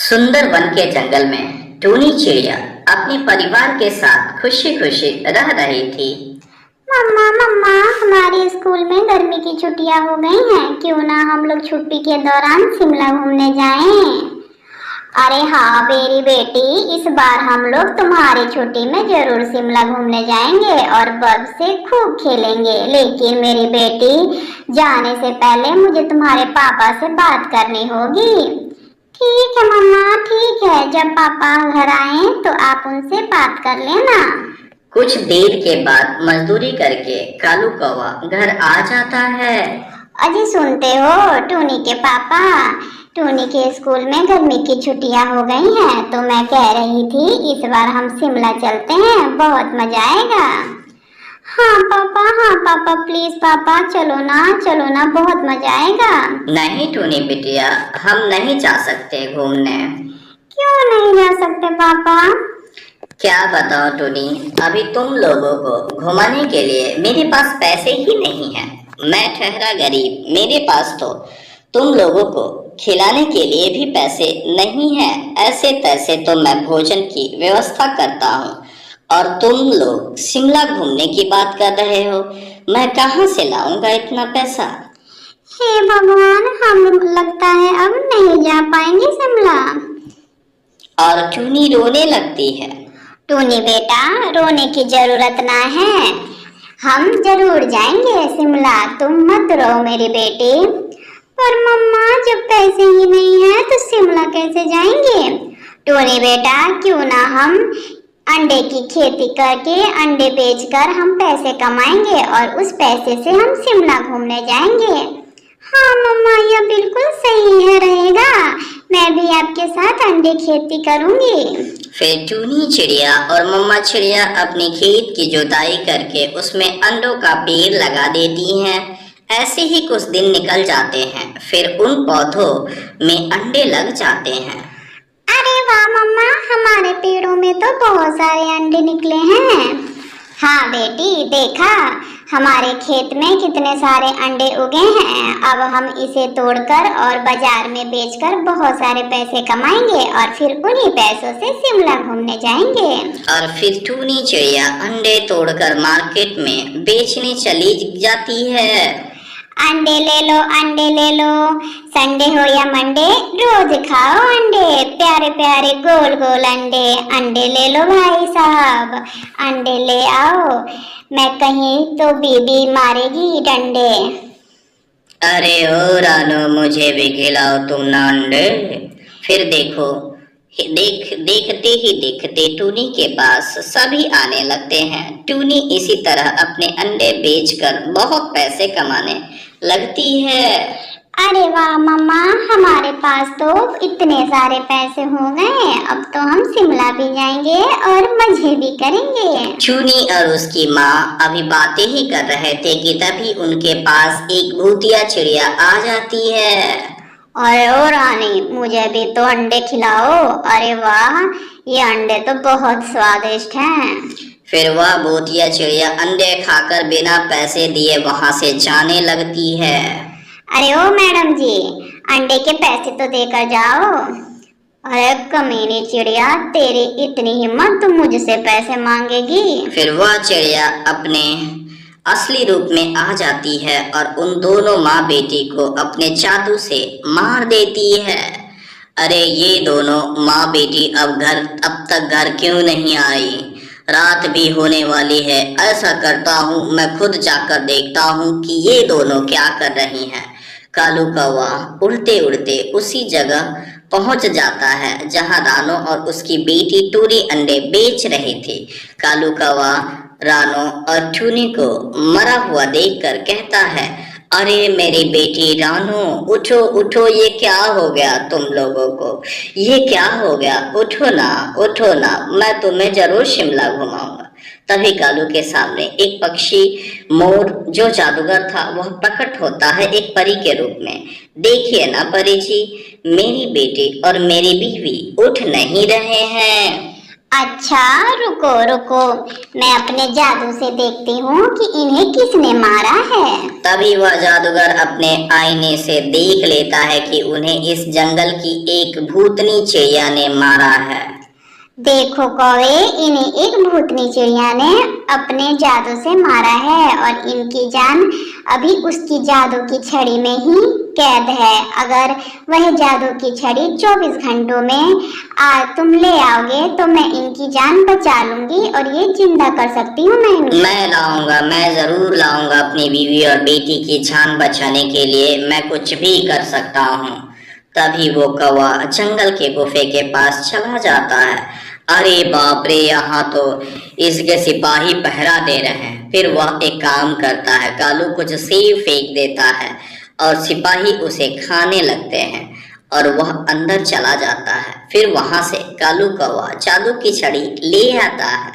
सुंदर वन के जंगल में टूनी चिड़िया अपने परिवार के साथ खुशी खुशी रह रही थी। मम्मा मम्मा, हमारे स्कूल में गर्मी की छुट्टियां हो गई हैं। क्यों ना हम लोग छुट्टी के दौरान शिमला घूमने जाएं। अरे हाँ मेरी बेटी, इस बार हम लोग तुम्हारी छुट्टी में जरूर शिमला घूमने जाएंगे और बर्फ से खूब खेलेंगे। लेकिन मेरी बेटी, जाने से पहले मुझे तुम्हारे पापा से बात करनी होगी। ठीक है मम्मा, ठीक है। जब पापा घर आए तो आप उनसे बात कर लेना। कुछ देर के बाद मजदूरी करके कालू कौवा घर आ जाता है। अजी सुनते हो टूनी के पापा, टूनी के स्कूल में गर्मी की छुट्टियां हो गई हैं, तो मैं कह रही थी इस बार हम शिमला चलते हैं, बहुत मजा आएगा। हाँ पापा प्लीज पापा, चलो ना, बहुत मजा आएगा। नहीं टूनी बिटिया, हम नहीं जा सकते घूमने। क्यों नहीं जा सकते पापा? क्या बताओ टूनी, अभी तुम लोगों को घुमाने के लिए मेरे पास पैसे ही नहीं है। मैं ठहरा गरीब, मेरे पास तो तुम लोगों को खिलाने के लिए भी पैसे नहीं है। ऐसे तैसे तो मैं भोजन की व्यवस्था करता हूँ और तुम लोग शिमला घूमने की बात कर रहे हो। मैं कहाँ से लाऊंगा इतना पैसा? हे भगवान, हम लगता है अब नहीं जा पाएंगे शिमला। और टूनी रोने लगती है। टूनी बेटा, रोने की जरूरत ना है, हम जरूर जाएंगे शिमला, तुम मत रो मेरी बेटी। पर मम्मा, जब पैसे ही नहीं है तो शिमला कैसे जाएंगे? टूनी बेटा, क्यों ना हम अंडे की खेती करके अंडे बेचकर हम पैसे कमाएंगे और उस पैसे से हम शिमला घूमने जाएंगे। हाँ मम्मा, यह बिल्कुल सही है रहेगा, मैं भी आपके साथ अंडे खेती करूंगी। फिर टूनी चिड़िया और मम्मा चिड़िया अपने खेत की जुताई करके उसमें अंडों का पेड़ लगा देती हैं। ऐसे ही कुछ दिन निकल जाते हैं, फिर उन पौधों में अंडे लग जाते हैं। अरे वाह मम्मा, हमारे पेड़ों में तो बहुत सारे अंडे निकले हैं। हाँ बेटी, देखा हमारे खेत में कितने सारे अंडे उगे हैं। अब हम इसे तोड़कर और बाजार में बेचकर बहुत सारे पैसे कमाएंगे और फिर उन्हीं पैसों से शिमला घूमने जाएंगे। और फिर टूनी चिड़िया अंडे तोड़कर मार्केट में बेचने चली जाती है। अंडे ले लो, संडे हो या मंडे, रोज खाओ अंडे, प्यारे प्यारे गोल गोल अंडे। अंडे ले लो भाई साहब, अंडे ले आओ, मैं कहीं तो बीबी मारेगी डंडे। अरे ओ रानो, मुझे भी खिलाओ तुम ना अंडे। फिर देखते ही देखते टूनी के पास सभी आने लगते हैं। टूनी इसी तरह अपने अंडे बेचकर बहुत पैसे कमाने लगती है। अरे वाह मम्मा, हमारे पास तो इतने सारे पैसे हो गए, अब तो हम शिमला भी जाएंगे और मजे भी करेंगे। टूनी और उसकी माँ अभी बातें ही कर रहे थे कि तभी उनके पास एक भूतिया चिड़िया आ जाती है। अरे ओ रानी, मुझे भी तो अंडे खिलाओ। अरे वाह, ये अंडे तो बहुत स्वादिष्ट हैं। फिर वह भूतिया चिड़िया अंडे खाकर बिना पैसे दिए वहां से जाने लगती है। अरे ओ मैडम जी, अंडे के पैसे तो देकर जाओ। अरे कमीनी चिड़िया, तेरी इतनी हिम्मत, तुम मुझसे पैसे मांगेगी? फिर वह चिड़िया अपने असली रूप में आ जाती है और उन दोनों माँ बेटी को अपने जादू से मार देती है। अरे ये दोनों माँ बेटी अब तक घर क्यों नहीं आई? रात भी होने वाली है। ऐसा करता हूँ, मैं खुद जाकर देखता हूँ कि ये दोनों क्या कर रही हैं। कालू कौवा उड़ते उड़ते उसी जगह पहुंच जाता है जहां रानो और उसकी बेटी टूनी अंडे बेच रहे थे। कालू कौवा रानो और टूनी को मरा हुआ देखकर कहता है, अरे मेरी बेटी रानो, उठो उठो, ये क्या हो गया तुम लोगों को? ये क्या हो गया? उठो ना, मैं तुम्हें जरूर शिमला घुमाऊंगा। तभी कालू के सामने एक पक्षी मोर जो जादूगर था वह प्रकट होता है एक परी के रूप में। देखिए ना परी जी, मेरी बेटी और मेरी बीवी उठ नहीं रहे हैं। अच्छा रुको रुको, मैं अपने जादू से देखती हूँ कि इन्हें किसने मारा है। तभी वह जादूगर अपने आईने से देख लेता है कि उन्हें इस जंगल की एक भूतनी चिड़िया ने मारा है। देखो कौवे, इन्हें एक भूतनी चिड़िया ने अपने जादू से मारा है और इनकी जान अभी उसकी जादू की छड़ी में ही कैद है। अगर वह जादू की छड़ी 24 घंटों में तुम ले आओगे तो मैं इनकी जान बचा लूंगी और ये जिंदा कर सकती हूँ मैं जरूर लाऊंगा अपनी बीवी और बेटी की जान बचाने के लिए। मैं कुछ भी कर सकता हूँ। तभी वो कौवा जंगल के गुफे के पास चला जाता है। अरे बाप रे, यहाँ तो इसके सिपाही पहरा दे रहे हैं। फिर वह एक काम करता है, कालू कुछ सेब फेंक देता है और सिपाही उसे खाने लगते हैं और वह अंदर चला जाता है। फिर वहां से कालू कौवा जादू की छड़ी ले आता है।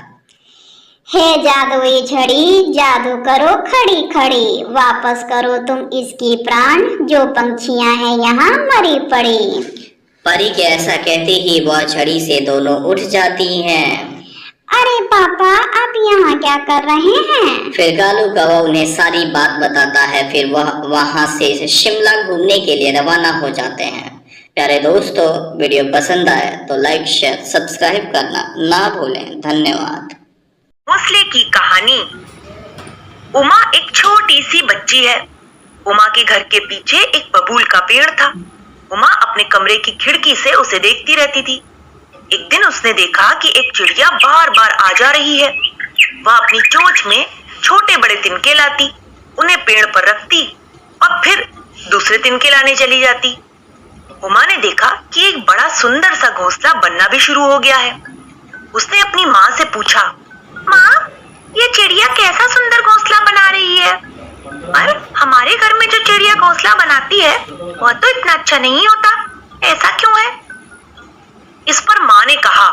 हे जादुई छड़ी, जादू करो खड़ी खड़ी, वापस करो तुम इसकी प्राण, जो पंछियां हैं यहाँ मरी पड़ी। परी के ऐसा कहते ही वह छड़ी से दोनों उठ जाती हैं। अरे पापा, आप यहाँ क्या कर रहे हैं? फिर कालू कौवा उन्हें सारी बात बताता है। फिर वह वहां से शिमला घूमने के लिए रवाना हो जाते हैं। प्यारे दोस्तों, वीडियो पसंद आए तो लाइक शेयर सब्सक्राइब करना ना भूलें। धन्यवाद। घोंसले की कहानी। उमा एक छोटी सी बच्ची है। उमा के घर के पीछे एक बबूल का पेड़ था। उमा अपने कमरे की खिड़की से उसे देखती रहती थी। एक दिन उसने देखा कि एक चिड़िया बार बार आ जा रही है। वह अपनी चोंच में छोटे बड़े तिनके लाती, उन्हें पेड़ पर रखती और फिर दूसरे तिनके लाने चली जाती। उमा ने देखा कि एक बड़ा सुंदर सा घोंसला बनना भी शुरू हो गया है। उसने अपनी माँ से पूछा, माँ, ये चिड़िया कैसा सुंदर घोंसला बना रही है? पर हमारे घर में जो चिड़िया घोंसला बनाती है वह तो इतना अच्छा नहीं होता, ऐसा क्यों है? इस पर माँ ने कहा,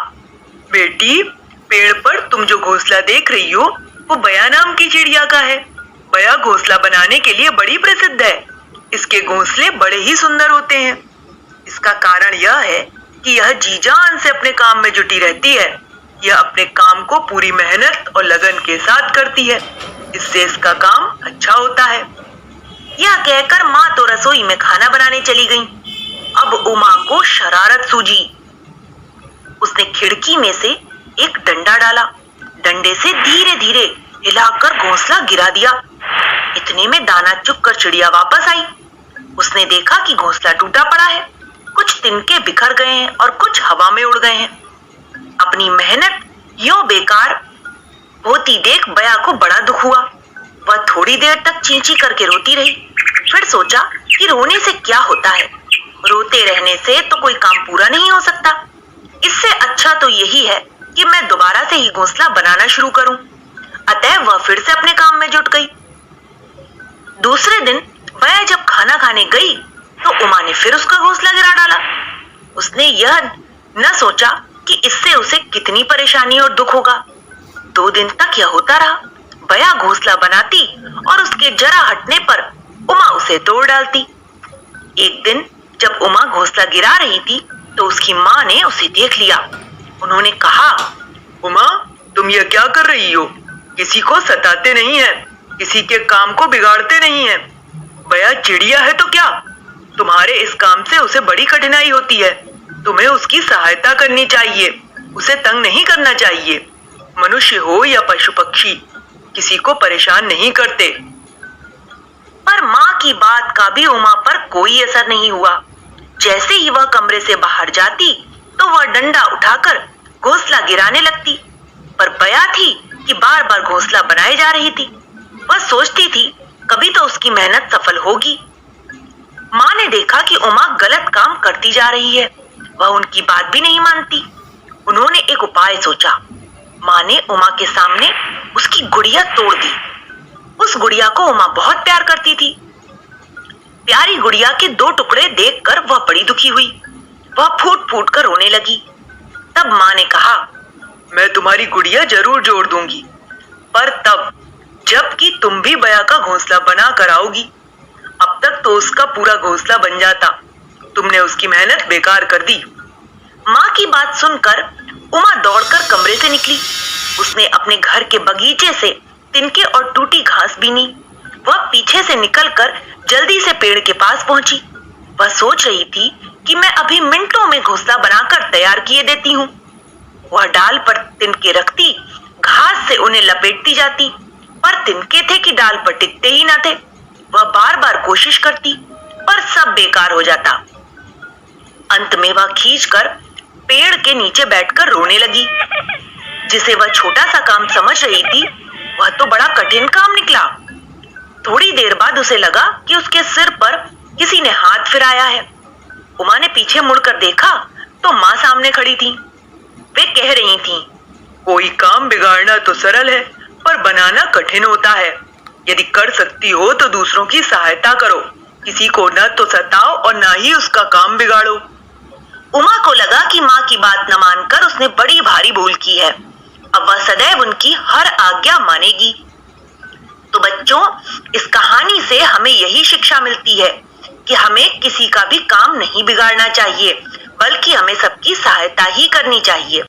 बेटी, पेड़ पर तुम जो घोंसला देख रही हो वो बया नाम की चिड़िया का है। बया घोंसला बनाने के लिए बड़ी प्रसिद्ध है। इसके घोंसले बड़े ही सुंदर होते हैं। इसका कारण यह है कि यह जी जान से अपने काम में जुटी रहती है। यह अपने काम को पूरी मेहनत और लगन के साथ करती है, इससे इसका काम अच्छा होता है। यह कहकर माँ तो रसोई में खाना बनाने चली गई। अब उमा को शरारत सूझी। उसने खिड़की में से एक डंडा डाला, डंडे से धीरे धीरे हिलाकर घोंसला गिरा दिया। इतने में दाना चुगकर चिड़िया वापस आई। उसने देखा कि घोंसला टूटा पड़ा है, कुछ तिनके बिखर गए हैं और कुछ हवा में उड़ गए हैं। अपनी मेहनत यूं बेकार होती देख बया को बड़ा दुख हुआ। वह थोड़ी देर तक चींची करके रोती रही। फिर सोचा कि रोने से क्या होता है, रोते रहने से तो कोई काम पूरा नहीं हो सकता। इससे अच्छा तो यही है कि मैं दोबारा से ही घोंसला बनाना शुरू करूं। अतः वह फिर से अपने काम में जुट गई। दूसरे दिन बया जब खाना खाने गई तो उमा ने फिर उसका घोंसला गिरा डाला। उसने यह न सोचा कि इससे उसे कितनी परेशानी और दुख होगा। 2 दिन तक यह होता रहा। बया घोंसला बनाती और उसके जरा हटने पर उमा उसे तोड़ डालती। एक दिन जब उमा घोंसला गिरा रही थी तो उसकी माँ ने उसे देख लिया। उन्होंने कहा, उमा, तुम यह क्या कर रही हो? किसी को सताते नहीं है, किसी के काम को बिगाड़ते नहीं है। बया चिड़िया है तो क्या, तुम्हारे इस काम से उसे बड़ी कठिनाई होती है। तुम्हें उसकी सहायता करनी चाहिए, उसे तंग नहीं करना चाहिए। मनुष्य हो या पशु पक्षी, किसी को परेशान नहीं करते। पर माँ की बात का भी उमा पर कोई असर नहीं हुआ। जैसे ही वह कमरे से बाहर जाती तो वह डंडा उठाकर घोंसला गिराने लगती। पर बया थी कि बार बार घोंसला बनाए जा रही थी। वह सोचती थी कभी तो उसकी मेहनत सफल होगी। माँ ने देखा कि उमा गलत काम करती जा रही है। वह उनकी बात भी नहीं मानती। उन्होंने एक उपाय सोचा। माँ ने उमा के सामने उसकी गुड़िया तोड़ दी। उस गुड़िया को उमा बहुत प्यार करती थी। प्यारी गुड़िया के 2 टुकड़े देखकर वह बड़ी दुखी हुई। वह फूट फूट कर रोने लगी। तब माँ ने कहा, मैं तुम्हारी गुड़िया जरूर जोड़ दूंगी, पर तब जबकि तुम भी बया का घोंसला बना कर आओगी। अब तक तो उसका पूरा घोंसला बन जाता, तुमने उसकी मेहनत बेकार कर दी। माँ की बात सुनकर उमा दौड़कर कमरे से निकली। उसने अपने घर के बगीचे से तिनके और टूटी घास बीनी। वह पीछे से निकलकर जल्दी से पेड़ के पास पहुंची। वह सोच रही थी कि मैं अभी मिनटों में घोंसला बनाकर तैयार किए देती हूँ। वह डाल पर तिनके रखती, घास से उन्हें लपेटती जाती, पर तिनके थे कि डाल पर टिकते ही न थे। वह बार बार कोशिश करती, पर सब बेकार हो जाता। अंत में वह खींचकर पेड़ के नीचे बैठकर रोने लगी। जिसे वह छोटा सा काम समझ रही थी, वह तो बड़ा कठिन काम निकला। थोड़ी देर बाद उसे लगा कि उसके सिर पर किसी ने हाथ फिराया है। उमा ने पीछे मुड़कर देखा तो माँ सामने खड़ी थी। वे कह रही थीं, कोई काम बिगाड़ना तो सरल है, पर बनाना कठिन होता है। यदि कर सकती हो तो दूसरों की सहायता करो, किसी को न तो सताओ और न ही उसका काम बिगाड़ो। उमा को लगा कि माँ की बात न मानकर उसने बड़ी भारी भूल की है। अब वह सदैव उनकी हर आज्ञा मानेगी। तो बच्चों, इस कहानी से हमें यही शिक्षा मिलती है कि हमें किसी का भी काम नहीं बिगाड़ना चाहिए, बल्कि हमें सबकी सहायता ही करनी चाहिए।